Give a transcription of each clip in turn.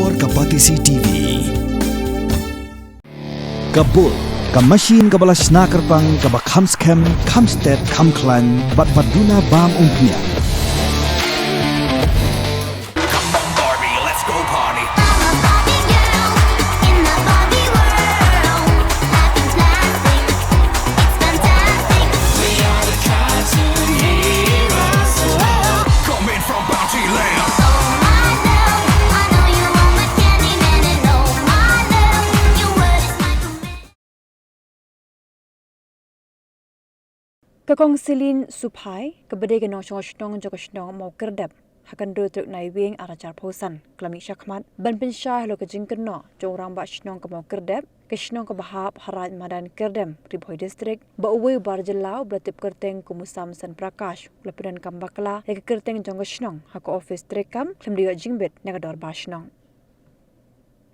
Bor Kapatisi TV. Kabul, Kamashin Kabalas Nakarpang Kabakhamskem, Kamsted, Kamklan, Batbaduna Bam Umpnia. Kakong silin supai kebede genong song jokosnong mau kerdap hakan do truk nai wing arajar posan klami syakmat ban pensyah lo kejing keno jorang ba snong ke mau kerdap kesnong ke bahap haraj madan kerdam ribhoi distrik ba uwe barjelau blatip kerteng kumusam san prakash lapidan kambakla ke kerteng jongosnong hako office trekam klemdio jingbet nagador basnong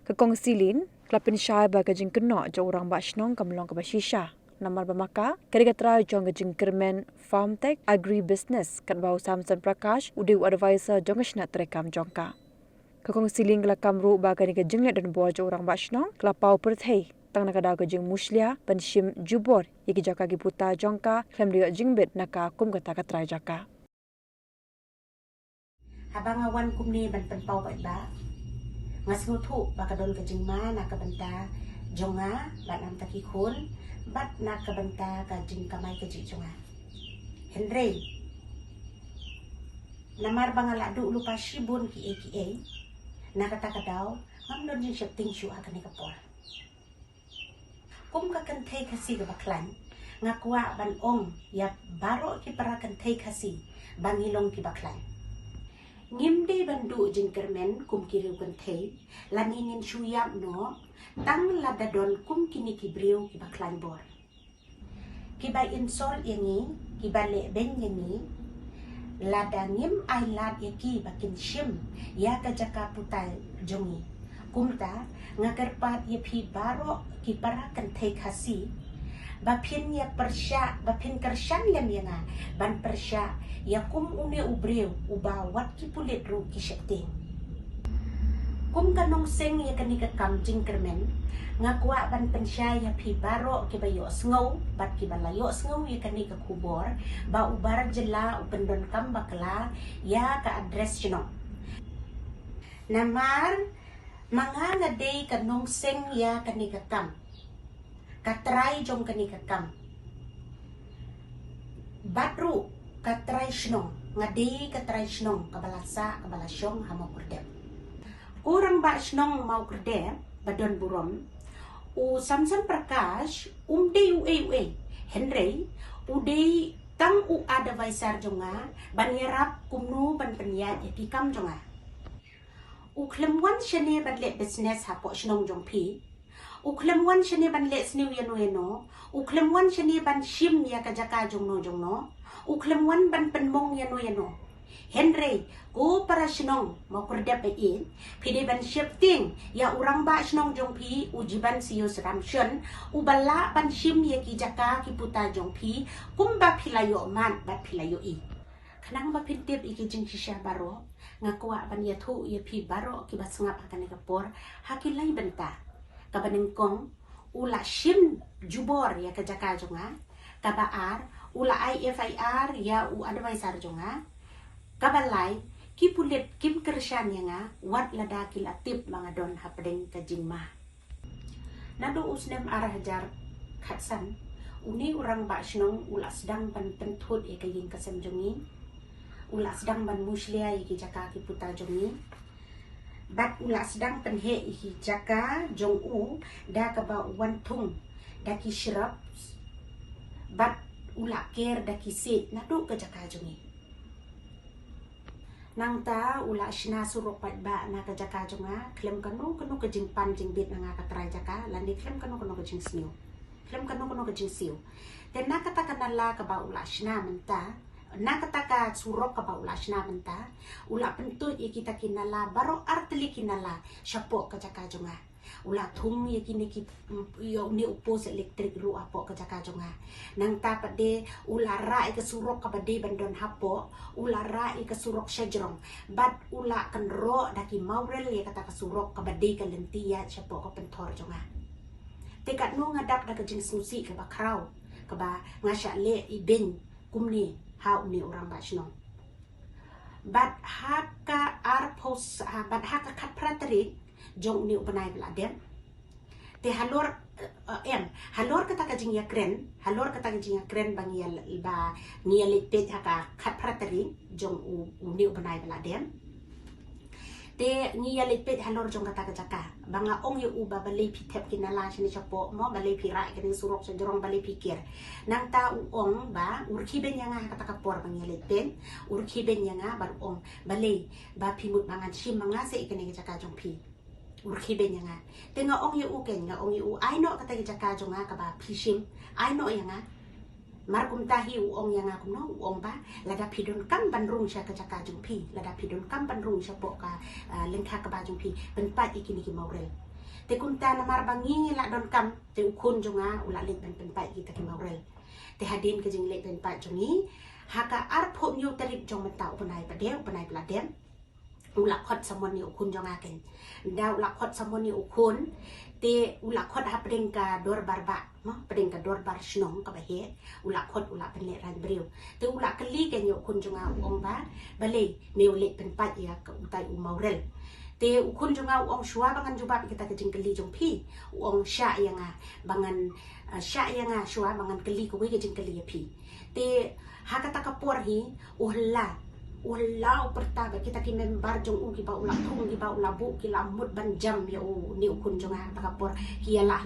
Kakong silin klapin syah ba kejing keno jorang ba snong kamlong ke basisha Namar Bamaka, Karikatra Jong Jingkermen Farm Tech Agri Business kat bau Samson Prakash Udiu Advisor Jongashnat Trekam Jongka. Kakong siling kelakam ru bagai ni jenglet dan buah orang basnong kelapau perthei tang nakada ke jeng muslia penshim jubor iki jaka gi puta Jongka klem dia jingbet naka kum kata katrai jaka. Habang awan kum ni ban penpau bai ba. Ngas ngutu bakadon ke jeng ma naka benta jonga ban nam taki khun bat nak kebenta ka jing kamai ke jonga Henry namar bangala du lupa shibun ki na kata kadau mamdon jing shifting shu akan kapor kum ka kan thai khasi ka baklan ngakwa ban ong ya baro ki para kan thai khasi ban hilong ki baklan ngimde bandu jing kermen kum kiriu kan thai laninin shuyam no tang ladadon kum kini kibriu ki baklan bor kiba insol yangi kiba le ben yangi ladangim ai lad yaki bakin shim ya ka jaka putai jongi kumta ngakarpat yapi baro ki para kan thai khasi bapin ya persya bapin kershan lem yanga ban persya ya kum une ubriu ubawat ki pulit ru ki shekting kum kanong seng ya kanika kam jingkermen ngakwa ban pensya ya pi baro ki bayo sngow bat ki balayo sngow ya kanika kubor ba ubar jela upendon kam bakla ya ka address chino namar mga ngade kanong seng ya kanika kam katray jong kanika kam batru katray shnong ngade katray shnong kabalasa kabalasyong hamokurdem Orang ba snong mau kerde badon burom u Samson Prakash umde ue Henry ude tang u advisor jonga banyarap kumnu ban penyat yakikam jonga u klemwan shene ban le business hapo snong jongpi u klemwan shene ban le sniu yano u klemwan shene ban shim ya kajaka jongno u klemwan ban penmong yano Henry, ko para sinong mau kerja pein, pide ban shifting, ya orang ba sinong jongpi, ujiban siyo seramsyon, ubala ban shim ya ki jaka ki puta jongpi, kumba pilayo man ba pilayo i. Kanang ba pintip iki jing sisya baro, ngakwa ban ya thu ya pi baro ki basngap akan kapor, hakilay benta. Kabanengkong, ula shim jubor ya ke jaka jonga, kabaar, ula IFIR ya u advisor jonga, kabalay ki pulit kim kersyan nga wat lada kilatip mga don hapdeng kajingma nado usnem arah jar khatsan uni orang ba snong ula sedang ban penthut e kaying kasemjongi ula sedang ban muslia e ki jaka ki puta jongi bat ula sedang penhe e ki jaka jong u da ka ba wantung da ki shrub bat ula ker da ki sit nado ka jaka jongi nang ta ula shina surok pat ba na ka jaka jonga klem kanu ke jing pan jing bit nga ka try jaka landi klem kanu ke jing sniu klem kanu ke jing siu ten na kata kanala ka ba ula shina menta na kata ka surok ka ba ula shina menta ula pentut i kita kinala baro artli kinala syapo ka jaka jonga ula thum ya kini ki yo ni upos elektrik ru apo ka jaka jonga nang ta pade ula ra ke surok ka pade bandon hapo ula ra ke surok shajrong bat ula kan ro daki maurel ya kata ka surok ka pade ka lentia chapo ka pentor jonga tekat no ngadap da ka jing susi ka ba krau ka ba ngasha le ibin kumni ha uni orang ba shnong bat haka arpos bat haka kat prateri jong ni upanay bladem te halor halor kata ka jing ya kren bang ya ba ni lipet haka kat prateri jong ni upanay bladem te ni ya lipet halor jong kata ka jaka banga ong yu uba balay pitep kinala sini chapo mo balay pira kini surok sa jorong balay pikir nang ta ong ba urkiben yang nga kata kapor bang ya lipet urkiben yang nga bar ong balay ba pimut mangan sim manga se ikani jaka jong pi urkiben yang nga te nga ong yu ken nga ong yu ai no kata jaka jong nga ka ba pishim ai no yang nga mar kum tahi ong yang aku no ong ba lada pidon kam bandrung sya ka jaka jong pi lada pidon kam bandrung sya po ka lengkha ka ba jong pi penpat ikini ki maurel te kum ta na mar bangi la don kam te ukun jonga ula lek penpat kita ki maurel te hadin ke jing lek penpat jongi haka arpho nyu tarip jong menta upanai pladem ula khot samon ni ukun jonga ken da ula khot samon ni ukun te ula khot ha pringka dor barba mo pringka dor bar shnong ka bahe ula khot ula penle ran breu te ula kali ken yo kun jonga ong ba bale me ule penpat ya ka utai maurel te ukun jonga ong shwa bangan jubab kita ke jingkeli jong pi ong sha yang bangan sha yang shwa bangan keli ko ke jingkeli ya pi te hakata kapor hi ulau pertama kita ki member jong ugi ba ulah thung gi ba ulah bu ki lamut ban jam ya ni ukun jonga takapor ki la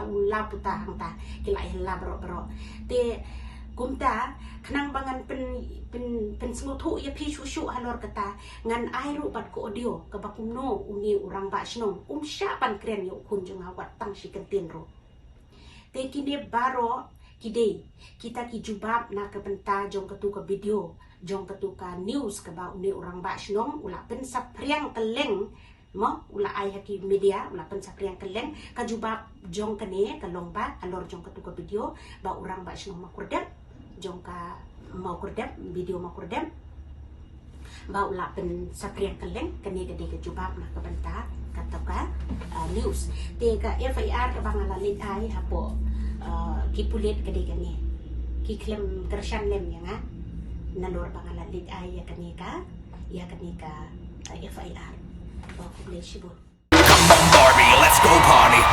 ula puta hangta ki la bro te kumta khnang bangan pen smutu ya pi shushu halor kata ngan airu bat ko audio ka bakumno uni urang ba snong sya pan kren ya ukun jonga wat tang si kentin ro te kini baro kide kita ki jubab na ke penta jong ketu ke video jong ketu ka news ke ba uni orang ba snong ula pen sapriang keleng mo ula ai haki media ula pen sapriang keleng ka jubab jong kene ka longba alor jong ketu ke video ba orang ba snong makurdem jong ka mau kurdem video makurdem ba ula pen sapriang keleng kene gede ke jubab na ke penta kata news te ka FIR ka bangala lit ai hapo kipulit kade kani ki klem kershan lem yang nalor bangalan lit ay ya kanika FIR. Oh, bless you. Come on, Barbie, let's go party.